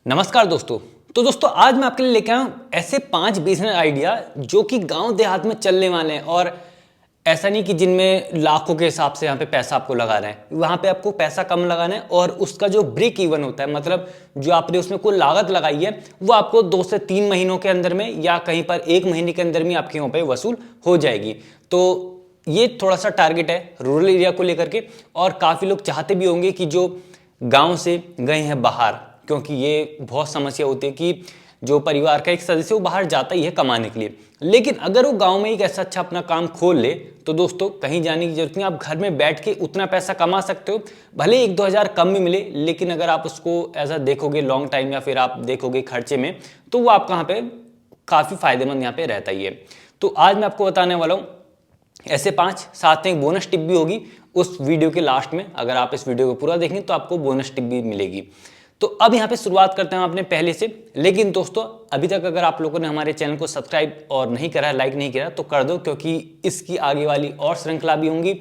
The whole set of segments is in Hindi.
नमस्कार दोस्तों। तो दोस्तों आज मैं आपके लिए लेके आया हूँ ऐसे 5 बिजनेस आइडिया जो कि गांव देहात में चलने वाले हैं। और ऐसा नहीं कि जिनमें लाखों के हिसाब से यहाँ पे पैसा आपको लगा रहे हैं, वहाँ पे आपको पैसा कम लगाना है और उसका जो ब्रेक इवन होता है, मतलब जो आपने उसमें कोई लागत लगाई है वो आपको 2 से 3 महीनों के अंदर में या कहीं पर 1 महीने के अंदर में आपके यहाँ पे वसूल हो जाएगी। तो ये थोड़ा सा टारगेट है रूरल एरिया को लेकर के। और काफ़ी लोग चाहते भी होंगे कि जो गाँव से गए हैं बाहर, क्योंकि ये बहुत समस्या होती है कि जो परिवार का एक सदस्य वो बाहर जाता ही है कमाने के लिए, लेकिन अगर वो गांव में एक ऐसा अच्छा अपना काम खोल ले तो दोस्तों कहीं जाने की जरूरत नहीं। आप घर में बैठ के उतना पैसा कमा सकते हो, भले 1-2 हज़ार कम भी मिले, लेकिन अगर आप उसको ऐसा देखोगे लॉन्ग टाइम या फिर आप देखोगे खर्चे में, तो वो आपका यहाँ पे काफ़ी फायदेमंद यहाँ पे रहता ही है। तो आज मैं आपको बताने वाला हूँ ऐसे 5, साथ में एक बोनस टिप भी होगी उस वीडियो के लास्ट में। अगर आप इस वीडियो को पूरा देखेंगे तो आपको बोनस टिप भी मिलेगी। तो अब यहाँ पे शुरुआत करते हैं अपने पहले से। लेकिन दोस्तों अभी तक अगर आप लोगों ने हमारे चैनल को सब्सक्राइब और नहीं करा है, लाइक नहीं किया तो कर दो, क्योंकि इसकी आगे वाली और श्रृंखला भी होंगी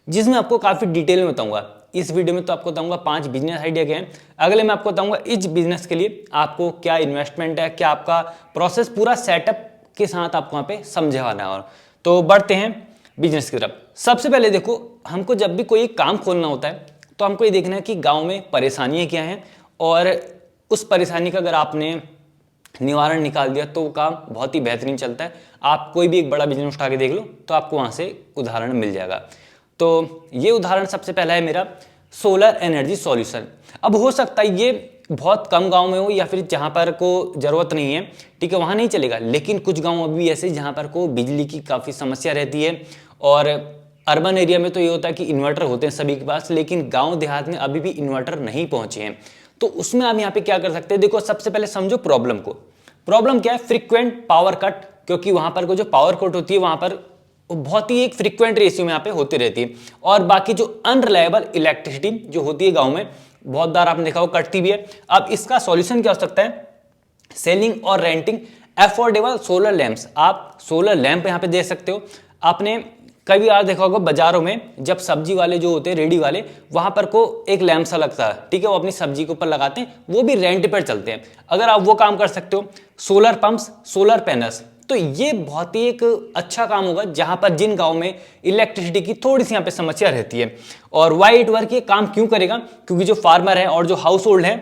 जिसमें आपको काफ़ी डिटेल में बताऊंगा। इस वीडियो में तो आपको बताऊंगा 5 बिजनेस आइडिया के हैं, अगले में आपको बताऊंगा इस बिजनेस के लिए आपको क्या इन्वेस्टमेंट है, क्या आपका प्रोसेस पूरा सेटअप के साथ आपको वहाँ पे समझाना है। और तो बढ़ते हैं बिजनेस की तरफ। सबसे पहले देखो, हमको जब भी कोई काम खोलना होता है तो हमको ये देखना है कि गाँव में परेशानियाँ क्या हैं, और उस परेशानी का अगर आपने निवारण निकाल दिया तो वो काम बहुत ही बेहतरीन चलता है। आप कोई भी एक बड़ा बिजनेस उठा के देख लो तो आपको वहाँ से उदाहरण मिल जाएगा। तो ये उदाहरण सबसे पहला है मेरा सोलर एनर्जी सॉल्यूशन। अब हो सकता है ये बहुत कम गांव में हो या फिर जहाँ पर को ज़रूरत नहीं है, ठीक है, वहाँ नहीं चलेगा, लेकिन कुछ गाँव अभी भी ऐसे जहाँ पर को बिजली की काफ़ी समस्या रहती है। और अर्बन एरिया में तो ये होता है कि इन्वर्टर होते हैं सभी के पास, लेकिन गाँव देहात में अभी भी इन्वर्टर नहीं पहुँचे हैं। तो उसमें आप यहाँ पे क्या कर सकते हैं, देखो सबसे पहले समझो प्रॉब्लम को। प्रॉब्लम क्या है? फ्रीक्वेंट पावर कट, क्योंकि वहां पर को जो पावर कट होती है वहां पर बहुत ही एक फ्रीक्वेंट रेशियो में यहाँ पे होती रहती है। और बाकी जो अनरिलायबल इलेक्ट्रिसिटी जो होती है गाँव में बहुत बार आपने देखा वो कटती भी है। अब इसका सॉल्यूशन क्या हो सकता है? सेलिंग और रेंटिंग अफोर्डेबल सोलर लैंप्स। आप सोलर लैंप यहाँ पे दे सकते हो। आपने कभी आप देखा होगा बाजारों में जब सब्जी वाले जो होते हैं रेडी वाले, वहां पर को एक लैंप सा लगता है, ठीक है, वो अपनी सब्जी के ऊपर लगाते हैं, वो भी रेंट पर चलते हैं। अगर आप वो काम कर सकते हो, सोलर पंप्स, सोलर पैनल्स, तो ये बहुत ही एक अच्छा काम होगा जहां पर जिन गांव में इलेक्ट्रिसिटी की थोड़ी सी यहाँ पे समस्या रहती है। और वाई इट वर्क ये काम क्यों करेगा? क्योंकि जो फार्मर है और जो हाउस होल्ड है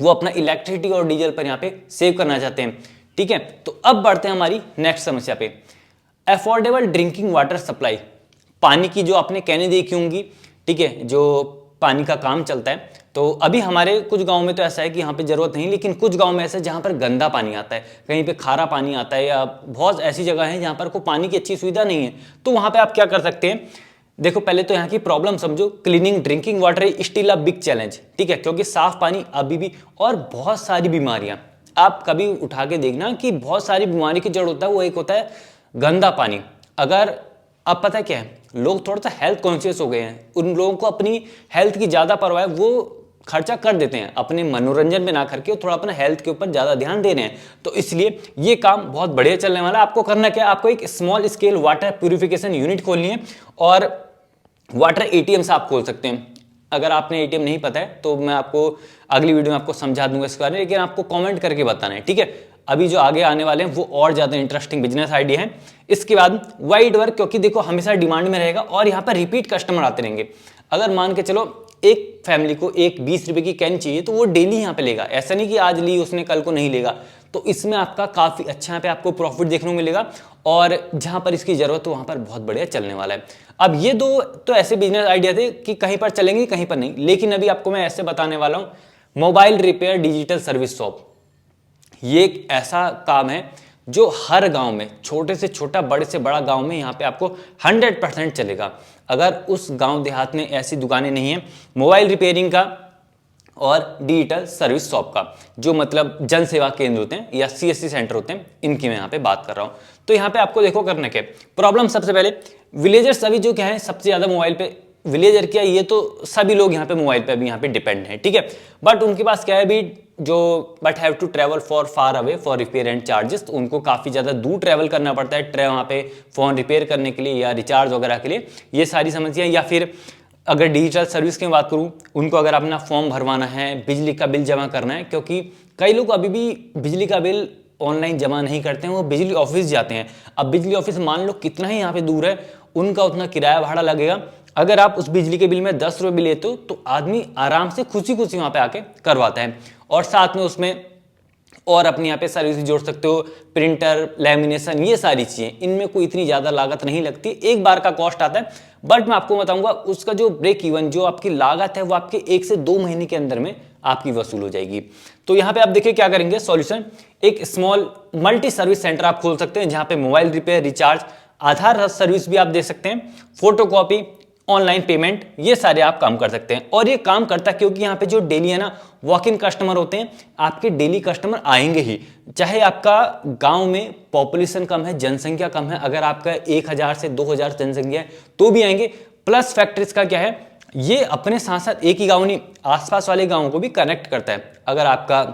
वो अपना इलेक्ट्रिसिटी और डीजल पर यहाँ पे सेव करना चाहते हैं, ठीक है। तो अब बढ़ते हैं हमारी नेक्स्ट समस्या पे, अफोर्डेबल ड्रिंकिंग वाटर सप्लाई। पानी की जो आपने कैने देखी होंगी, ठीक है, जो पानी का काम चलता है। तो अभी हमारे कुछ गांव में तो ऐसा है कि यहाँ पे जरूरत नहीं, लेकिन कुछ गांव में ऐसा है जहाँ पर गंदा पानी आता है, कहीं पे खारा पानी आता है, या बहुत ऐसी जगह है जहाँ पर कोई पानी की अच्छी सुविधा नहीं है। तो वहाँ पे आप क्या कर सकते हैं? देखो पहले तो यहाँ की प्रॉब्लम समझो। Cleaning drinking water is still a big challenge, ठीक है, क्योंकि साफ पानी अभी भी, और बहुत सारी बीमारियां आप कभी उठा के देखना कि बहुत सारी बीमारी की जड़ होता है वो एक होता है गंदा पानी। अगर अब पता क्या है, लोग थोड़ा सा हेल्थ कॉन्शियस हो गए हैं, उन लोगों को अपनी हेल्थ की ज़्यादा परवाह है, वो खर्चा कर देते हैं अपने मनोरंजन में ना करके, थोड़ा अपना हेल्थ के ऊपर ज़्यादा ध्यान दे रहे हैं। तो इसलिए ये काम बहुत बढ़िया चलने वाला है। आपको करना क्या है? आपको एक small scale water purification unit खोलनी है और वाटर एटीएम से आप खोल सकते हैं। अगर आपने एटीएम नहीं पता है तो मैं आपको अगली वीडियो में आपको समझा दूंगा इसके बारे में, लेकिन आपको कमेंट करके बताना है, ठीक है। अभी जो आगे आने वाले हैं वो और ज़्यादा इंटरेस्टिंग बिजनेस आइडिया है। इसके बाद वाइड वर्क, क्योंकि देखो हमेशा डिमांड में रहेगा और यहाँ पर रिपीट कस्टमर आते रहेंगे। अगर मान के चलो एक फैमिली को एक 20 रुपये की कैन चाहिए तो वो डेली यहाँ पे लेगा, ऐसा नहीं कि आज ली उसने कल को नहीं लेगा। तो इसमें आपका काफ़ी अच्छा यहाँ पे आपको प्रॉफिट देखने को मिलेगा, और जहाँ पर इसकी ज़रूरत हो वहाँ पर बहुत बढ़िया चलने वाला है। अब ये 2 तो ऐसे बिजनेस आइडिया थे कि कहीं पर चलेंगे कहीं पर नहीं, लेकिन अभी आपको मैं ऐसे बताने वाला हूँ mobile repair digital service shop. ये एक ऐसा काम है जो हर गांव में, छोटे से छोटा बड़े से बड़ा गांव में यहाँ पे आपको 100% चलेगा। अगर उस गांव देहात में ऐसी दुकानें नहीं है मोबाइल रिपेयरिंग का और डिजिटल सर्विस शॉप का, जो मतलब जन सेवा केंद्र होते हैं या सीएससी सेंटर होते हैं, इनकी मैं यहाँ पे बात कर रहा हूँ। तो यहाँ पे आपको देखो करना क्या प्रॉब्लम। सबसे पहले विलेजर्स अभी जो क्या है सबसे ज़्यादा मोबाइल पे, विलेजर क्या ये तो सभी लोग यहाँ पे मोबाइल पे अभी यहाँ पे डिपेंड है, ठीक है, बट उनके पास क्या है अभी जो but have to travel for far away for repair and charges. तो उनको काफ़ी ज़्यादा दूर ट्रेवल करना पड़ता है वहाँ पे फ़ोन रिपेयर करने के लिए या रिचार्ज वगैरह के लिए। ये सारी समस्या, या फिर अगर डिजिटल सर्विस की बात करूं, उनको अगर अपना फॉर्म भरवाना है, बिजली का बिल जमा करना है, क्योंकि कई लोग अभी भी बिजली का बिल ऑनलाइन जमा नहीं करते हैं, वो बिजली ऑफिस जाते हैं। अब बिजली ऑफिस मान लो कितना ही यहाँ पे दूर है, उनका उतना किराया भाड़ा लगेगा। अगर आप उस बिजली के बिल में 10 रुपये भी लेते हो तो आदमी आराम से खुशी खुशी वहाँ पे आके करवाता है। और साथ में उसमें और अपने यहाँ पे सर्विस जोड़ सकते हो, प्रिंटर, लैमिनेशन, ये सारी चीज़ें, इनमें कोई इतनी ज़्यादा लागत नहीं लगती, एक बार का कॉस्ट आता है। बट मैं आपको बताऊंगा उसका जो ब्रेक इवन, जो आपकी लागत है, वो आपके 1 से 2 महीने के अंदर में आपकी वसूल हो जाएगी। तो यहाँ पे आप देखिए क्या करेंगे सॉल्यूशन, एक स्मॉल मल्टी सर्विस सेंटर आप खोल सकते हैं, जहाँ पे मोबाइल रिपेयर, रिचार्ज, आधार सर्विस भी आप दे सकते हैं, फोटोकॉपी, ऑनलाइन पेमेंट, ये सारे आप काम कर सकते हैं। और ये काम करता है क्योंकि यहाँ पे जो डेली है ना वॉक इन कस्टमर होते हैं, आपके डेली कस्टमर आएंगे ही, चाहे आपका गांव में पॉपुलेशन कम है, जनसंख्या कम है, अगर आपका 1000 से 2000 जनसंख्या है तो भी आएंगे। प्लस फैक्टर्स का क्या है, ये अपने साथ साथ एक ही गाँव नहीं, आसपास वाले गाँवों को भी कनेक्ट करता है। अगर आपका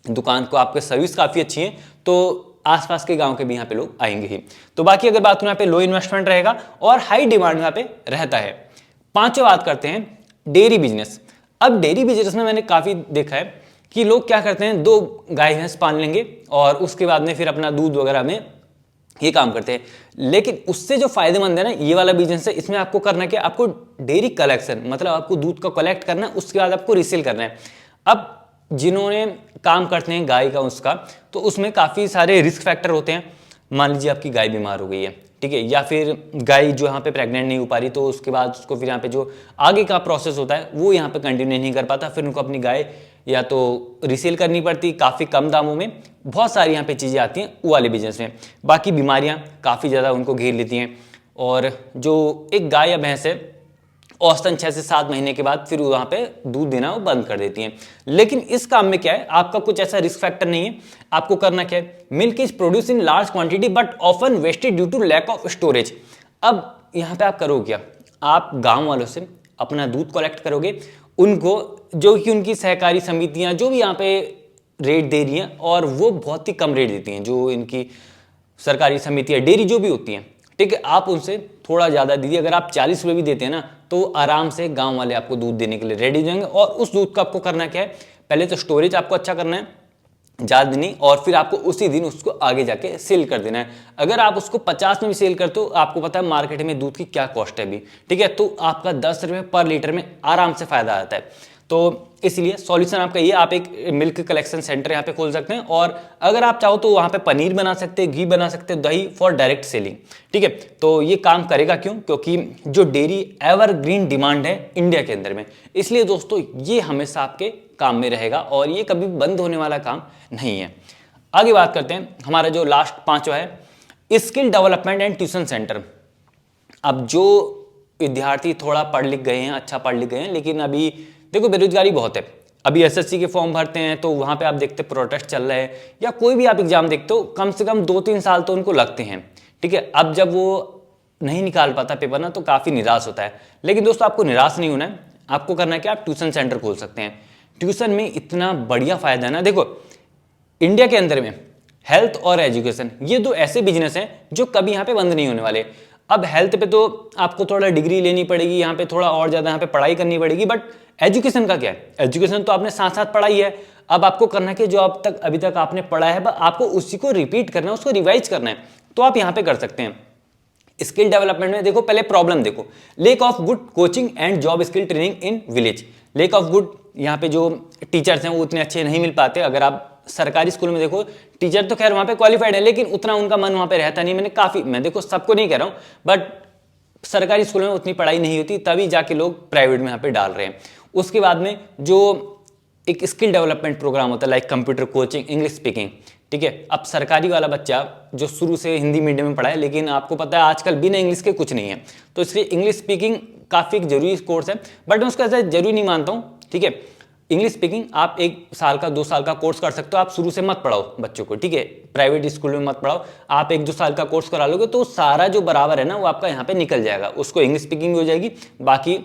दुकान को आपकी सर्विस काफ़ी अच्छी है तो आसपास के गांव के भी यहाँ पे लोग आएंगे ही। तो बाकी अगर बात करूं, यहाँ पे लो इन्वेस्टमेंट रहेगा और हाई डिमांड यहाँ पे रहता है। पांचों बात करते हैं डेयरी बिजनेस। अब डेयरी बिजनेस में मैंने काफ़ी देखा है कि लोग क्या करते हैं, 2 गाय भैंस पाल लेंगे और उसके बाद में फिर अपना दूध वगैरह में ये काम करते हैं। लेकिन उससे जो फायदेमंद है ना ये वाला बिजनेस है, इसमें आपको करना क्या, आपको डेयरी कलेक्शन, मतलब आपको दूध को कलेक्ट करना है, उसके बाद आपको रिसेल करना है। अब जिन्होंने काम करते हैं गाय का उसका, तो उसमें काफ़ी सारे रिस्क फैक्टर होते हैं। मान लीजिए आपकी गाय बीमार हो गई है, ठीक है, या फिर गाय जो यहाँ पे प्रेग्नेंट नहीं हो पा रही, तो उसके बाद उसको फिर यहाँ पे जो आगे का प्रोसेस होता है वो यहाँ पे कंटिन्यू नहीं कर पाता, फिर उनको अपनी गाय या तो रिसेल करनी पड़ती काफ़ी कम दामों में। बहुत सारी यहाँ पे चीज़ें आती हैं वो वाले बिजनेस में। बाकी बीमारियाँ काफ़ी ज़्यादा उनको घेर लेती हैं, और जो एक गाय या भैंस है औसतन 6 से 7 महीने के बाद फिर वहाँ पे दूध देना वो बंद कर देती हैं। लेकिन इस काम में क्या है, आपका कुछ ऐसा रिस्क फैक्टर नहीं है। आपको करना क्या है, milk is produce in large quantity but often wasted due to lack of storage. अब यहाँ पे आप करोगे क्या, आप गांव वालों से अपना दूध कलेक्ट करोगे, उनको जो कि उनकी सहकारी समितियाँ जो भी यहाँ पे रेट दे रही हैं, और वो बहुत ही कम रेट देती हैं, जो इनकी सरकारी समितियाँ डेयरी जो भी होती हैं, ठीक है, आप उनसे थोड़ा ज़्यादा दीजिए। अगर आप 40 रुपये भी देते हैं ना तो आराम से गांव वाले आपको दूध देने के लिए रेडी हो जाएंगे। और उस दूध का आपको करना क्या है, पहले तो स्टोरेज आपको अच्छा करना है, ज़्यादा नहीं, और फिर आपको उसी दिन उसको आगे जाके सेल कर देना है। अगर आप उसको 50 में भी सेल करते हो, आपको पता है मार्केट में दूध की क्या कॉस्ट है अभी, ठीक है, तो आपका 10 रुपये पर लीटर में आराम से फायदा आता है। तो इसलिए सॉल्यूशन आपका ये, आप एक मिल्क कलेक्शन सेंटर यहाँ पे खोल सकते हैं, और अगर आप चाहो तो वहाँ पे पनीर बना सकते हैं, घी बना सकते हैं, दही फॉर डायरेक्ट सेलिंग, ठीक है। तो ये काम करेगा क्यों, क्योंकि जो डेयरी एवरग्रीन डिमांड है इंडिया के अंदर में, इसलिए दोस्तों ये हमेशा आपके काम में रहेगा और ये कभी बंद होने वाला काम नहीं है। आगे बात करते हैं, हमारा जो लास्ट 5वां है skill development and tuition centre. अब जो विद्यार्थी थोड़ा पढ़ लिख गए हैं, अच्छा पढ़ लिख गए हैं, लेकिन अभी देखो बेरोजगारी बहुत है, अभी एसएससी के फॉर्म भरते हैं तो वहाँ पे आप देखते प्रोटेस्ट चल रहे हैं, या कोई भी आप एग्जाम देखते हो, कम से कम 2-3 साल तो उनको लगते हैं, ठीक है। अब जब वो नहीं निकाल पाता पेपर ना, तो काफ़ी निराश होता है। लेकिन दोस्तों आपको निराश नहीं होना है, आपको करना है कि आप ट्यूशन सेंटर खोल सकते हैं। ट्यूशन में इतना बढ़िया फायदा है ना, देखो इंडिया के अंदर में हेल्थ और एजुकेशन, ये 2 ऐसे बिजनेस हैं जो कभी यहाँ पे बंद नहीं होने वाले। अब हेल्थ पे तो आपको थोड़ा डिग्री लेनी पड़ेगी, यहाँ पे थोड़ा और ज़्यादा यहाँ पे पढ़ाई करनी पड़ेगी, बट एजुकेशन का क्या है, एजुकेशन तो आपने साथ साथ पढ़ाई है। अब आपको करना है कि जो अभी तक आपने पढ़ा है आपको उसी को रिपीट करना है, उसको रिवाइज करना है, तो आप यहाँ पे कर सकते हैं। स्किल डेवलपमेंट में देखो, पहले प्रॉब्लम देखो, lake of good coaching and job skill training in village. Lake of good, यहाँ पे जो टीचर्स हैं वो उतने अच्छे नहीं मिल पाते। अगर आप सरकारी स्कूल में देखो, टीचर तो खैर वहाँ पे क्वालिफाइड है, लेकिन उतना उनका मन वहाँ पे रहता नहीं। मैं देखो सबको नहीं कह रहा हूँ, बट सरकारी स्कूलों में उतनी पढ़ाई नहीं होती, तभी जाके लोग प्राइवेट में यहाँ पे डाल रहे हैं। उसके बाद में जो एक स्किल डेवलपमेंट प्रोग्राम होता है, like computer coaching, English speaking, ठीक है। अब सरकारी वाला बच्चा जो शुरू से हिंदी मीडियम में पढ़ा है, लेकिन आपको पता है आजकल बिना इंग्लिश के कुछ नहीं है, तो इसलिए इंग्लिश स्पीकिंग काफ़ी एक जरूरी कोर्स है, बट मैं उसका ऐसा जरूरी नहीं मानता हूँ, ठीक है। इंग्लिश स्पीकिंग आप 1 साल का 2 साल का कोर्स कर सकते हो, आप शुरू से मत पढ़ाओ बच्चों को, ठीक है, प्राइवेट स्कूल में मत पढ़ाओ। आप 1-2 साल का कोर्स करा लोगे तो सारा जो बराबर है ना वो आपका यहाँ पे निकल जाएगा, उसको इंग्लिश स्पीकिंग भी हो जाएगी, बाकी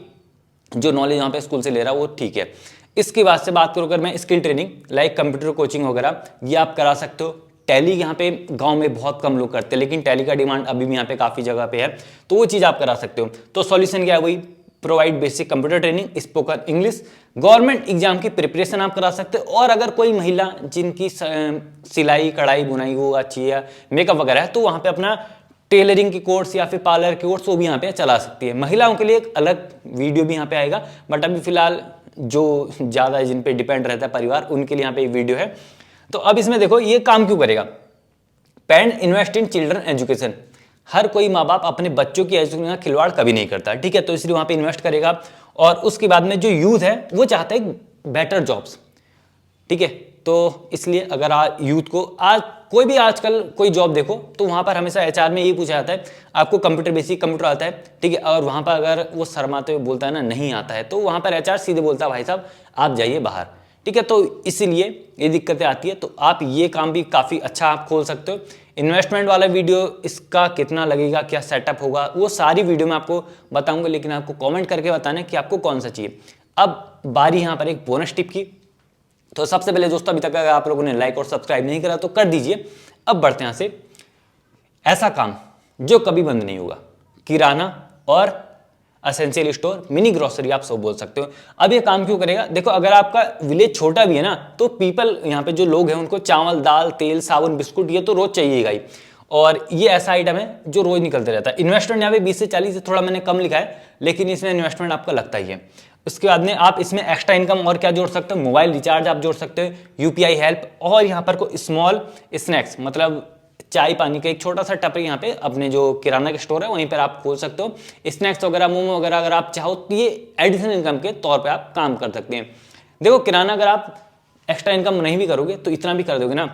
जो नॉलेज यहाँ पे स्कूल से ले रहा है वो ठीक है। इसके बाद से बात करूँ अगर मैं skill training, like computer coaching वगैरह, ये आप करा सकते हो। टैली यहाँ पे गांव में बहुत कम लोग करते हैं, लेकिन टैली का डिमांड अभी भी यहाँ पे काफ़ी जगह पे है, तो वो चीज़ आप करा सकते हो। तो सॉल्यूशन क्या है, वही provide basic computer training, spoken English, government exam की प्रिपरेशन आप करा सकते हो। और अगर कोई महिला जिनकी सिलाई कढ़ाई बुनाई वो अच्छी है, मेकअप वगैरह है, तो वहाँ पे अपना टेलरिंग की कोर्स या फिर पार्लर के कोर्स वो भी यहाँ पे चला सकती है। महिलाओं के लिए एक अलग वीडियो भी यहाँ पे आएगा, बट अभी फिलहाल जो ज़्यादा जिन पे डिपेंड रहता है परिवार, उनके लिए यहाँ पे वीडियो है। तो अब इसमें देखो ये काम क्यों करेगा। Parent invest in children education, हर कोई माँ बाप अपने बच्चों की एजुकेशन का खिलवाड़ कभी नहीं करता, ठीक है। तो इसलिए वहाँ पे इन्वेस्ट करेगा। और उसके बाद में जो यूथ है वो चाहता है बेटर जॉब्स, ठीक है। तो इसलिए अगर यूथ को आज कोई भी आजकल कोई जॉब देखो तो वहाँ पर हमेशा एचआर में यही पूछा जाता है आपको कंप्यूटर बेसिक कंप्यूटर आता है, ठीक है। और वहाँ पर अगर वो शर्माते हुए बोलता है ना नहीं आता है, तो वहाँ पर एचआर सीधे बोलता है भाई साहब आप जाइए बाहर, ठीक है। तो इसीलिए ये दिक्कतें आती है। तो आप ये काम भी काफ़ी अच्छा आप खोल सकते हो। इन्वेस्टमेंट वाला वीडियो, इसका कितना लगेगा, क्या सेटअप होगा, वो सारी वीडियो मैं आपको बताऊंगा, लेकिन आपको कमेंट करके बताना कि आपको कौन सा चाहिए। अब बारी यहाँ पर एक बोनस टिप की। तो सबसे पहले दोस्तों अभी तक अगर आप लोगों ने लाइक और सब्सक्राइब नहीं करा तो कर दीजिए। अब बढ़ते हैं यहाँ से, ऐसा काम जो कभी बंद नहीं होगा, किराना और एसेंशियल स्टोर, मिनी ग्रोसरी आप सब बोल सकते हो। अब ये काम क्यों करेगा, देखो अगर आपका विलेज छोटा भी है ना, तो पीपल यहाँ पे जो लोग हैं उनको चावल दाल तेल साबुन बिस्कुट ये तो रोज चाहिएगा ही। और ये ऐसा आइटम है जो रोज निकलते रहता है। इन्वेस्टमेंट यहाँ पे 20 से 40 से थोड़ा मैंने कम लिखा है, लेकिन इसमें इन्वेस्टमेंट आपका लगता ही है। उसके बाद में आप इसमें एक्स्ट्रा इनकम और क्या जोड़ सकते हो, मोबाइल रिचार्ज आप जोड़ सकते हो, यूपीआई हेल्प, और यहाँ पर को स्मॉल स्नैक्स मतलब चाय पानी का एक छोटा सा टपरी यहाँ पे अपने जो किराना का स्टोर है वहीं पर आप खोल सकते हो। स्नैक्स वगैरह मोमो वगैरह अगर आप चाहो तो ये एडिशनल इनकम के तौर पे आप काम कर सकते हैं। देखो किराना अगर आप एक्स्ट्रा इनकम नहीं भी करोगे तो इतना भी कर दोगे ना,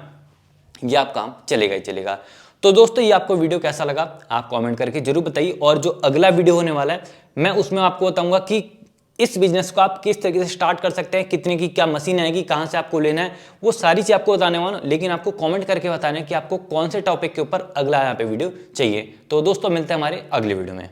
ये आप काम चलेगा ही चलेगा। तो दोस्तों ये आपको वीडियो कैसा लगा आप कमेंट करके जरूर बताइए। और जो अगला वीडियो होने वाला है मैं उसमें आपको बताऊंगा कि इस बिजनेस को आप किस तरीके से स्टार्ट कर सकते हैं, कितने की क्या मशीन आएगी, कहाँ से आपको लेना है, वो सारी चीज़ आपको बताने वाला हूं। लेकिन आपको कमेंट करके बताना है कि आपको कौन से टॉपिक के ऊपर अगला यहाँ पे वीडियो चाहिए। तो दोस्तों मिलते हैं हमारे अगले वीडियो में।